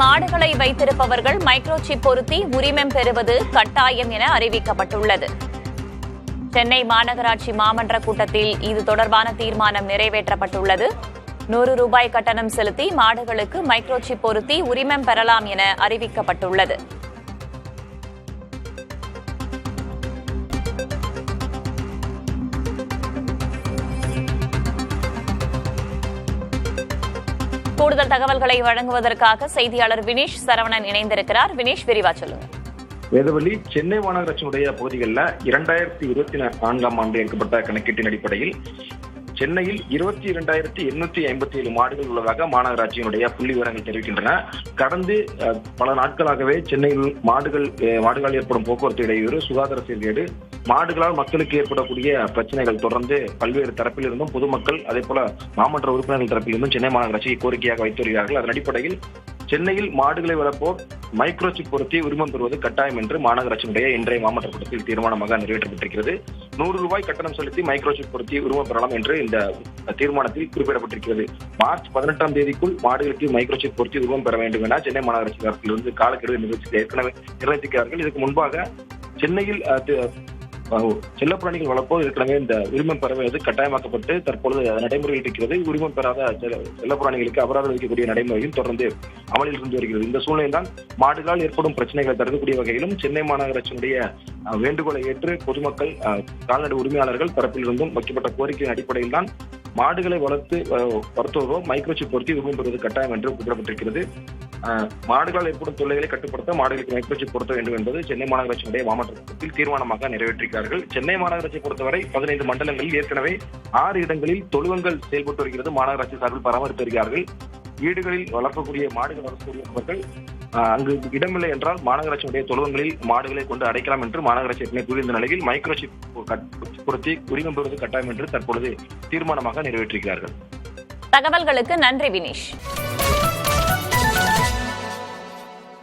மாடுகளை வைத்திருப்பவர்கள் மைக்ரோசிப் பொருத்தி உரிமம் பெறுவது கட்டாயம் என அறிவிக்கப்பட்டுள்ளது. சென்னை மாநகராட்சி மாமன்ற கூட்டத்தில் இது தொடர்பான தீர்மானம் நிறைவேற்றப்பட்டுள்ளது. 100 ரூபாய் கட்டணம் செலுத்தி மாடுகளுக்கு மைக்ரோசிப் பொருத்தி உரிமம் பெறலாம் என அறிவிக்கப்பட்டுள்ளது. கூடுதல் தகவல்களை வழங்குவதற்காக செய்தியாளர் வினேஷ் சரவணன் இணைந்திருக்கிறார். வினேஷ், விரிவா சொல்லுங்க. வேதவழி, சென்னை மாநகராட்சியினுடைய பகுதிகளில் 2024ஆம் ஆண்டு எடுக்கப்பட்ட கணக்கீட்டின் அடிப்படையில் சென்னையில் 22,857 மாடுகள் உள்ளதாக மாநகராட்சியினுடைய புள்ளி விவரங்கள் தெரிவிக்கின்றன. கடந்த பல நாட்களாகவே சென்னையில் மாடுகளால் ஏற்படும் போக்குவரத்து இடையூறு, சுகாதார சீர்கேடு, மாடுகளால் மக்களுக்கு ஏற்படக்கூடிய பிரச்சனைகள் தொடர்ந்து பல்வேறு தரப்பிலிருந்தும் பொதுமக்கள் அதே போல மாமன்ற உறுப்பினர்கள் தரப்பிலிருந்தும் சென்னை மாநகராட்சியை கோரிக்கையாக வைத்து வருகிறார்கள். அதன் அடிப்படையில் சென்னையில் மாடுகளை வளர்ப்போர் மைக்ரோசிப் பொருத்தி உரிமம் பெறுவது கட்டாயம் என்று மாநகராட்சியினுடைய இன்றைய மாமன்ற கூட்டத்தில் தீர்மானமாக நிறைவேற்றப்பட்டிருக்கிறது. 100 ரூபாய் கட்டணம் செலுத்தி மைக்ரோசிப் பொருத்தி உரிமம் பெறலாம் என்று இந்த தீர்மானத்தில் குறிப்பிடப்பட்டிருக்கிறது. மார்ச் 18ஆம் தேதிக்குள் மாடுகளுக்கு மைக்ரோசிப் பொருத்தி உரிமம் பெற வேண்டும் என சென்னை மாநகராட்சி தரப்பிலிருந்து காலக்கெடு ஏற்கனவே நிர்ணயித்திருக்கிறார்கள். இதுக்கு முன்பாக சென்னையில் செல்லப்பிராணிகள் வளர்ப்போர் ஏற்கனவே இந்த உரிமம் பெறுவது கட்டாயமாக்கப்பட்டு தற்பொழுது நடைமுறையில் இருக்கிறது. உரிமம் பெறாத செல்லப்பிராணிகளுக்கு அபராதம் விதிக்கக்கூடிய நடைமுறையும் தொடர்ந்து அமலில் இருந்து வருகிறது. இந்த சூழ்நிலைதான் மாடுகளால் ஏற்படும் பிரச்சனைகளை தடுக்கக்கூடிய வகையிலும் சென்னை மாநகராட்சியினுடைய வேண்டுகோளை ஏற்று பொதுமக்கள், கால்நடை உரிமையாளர்கள் தரப்பிலிருந்தும் வைக்கப்பட்ட கோரிக்கையின் அடிப்படையில் தான் மாடுகளை வளர்த்துவதோ மைக்ரோசிப் பொருத்தி உரிமம் பெறுவது கட்டாயம் என்று குறிப்பிடப்பட்டிருக்கிறது. மாடுகளால் ஏற்படும் தொல்லைகளை கட்டுப்படுத்த மாடுகளுக்கு மைக்ரோசிப் பொருத்த வேண்டும் என்பது சென்னை மாநகராட்சியினுடைய மாமன்ற கூட்டத்தில் தீர்மானமாக நிறைவேற்றிருக்கிறார்கள். சென்னை மாநகராட்சியை பொறுத்தவரை 15 மண்டலங்களில் ஏற்கனவே 6 இடங்களில் தொழுவங்கள் செயல்பட்டு வருகிறது. மாநகராட்சி சார்பில் பராமரித்து வருகிறார்கள். வீடுகளில் வளர்க்கக்கூடிய மாடுகள் வளர்க்கக்கூடியவர்கள் அங்கு இடமில்லை என்றால் மாநகராட்சியுடைய தொழுவங்களில் மாடுகளை கொண்டு அடைக்கலாம் என்று மாநகராட்சி ஏற்கனவே கூறியிருந்த நிலையில் மைக்ரோசிப் பொருத்தி உரிமம் பெறுவது கட்டாயம் என்று தற்பொழுது தீர்மானமாக நிறைவேற்றிருக்கிறார்கள். தகவல்களுக்கு நன்றி வினேஷ்.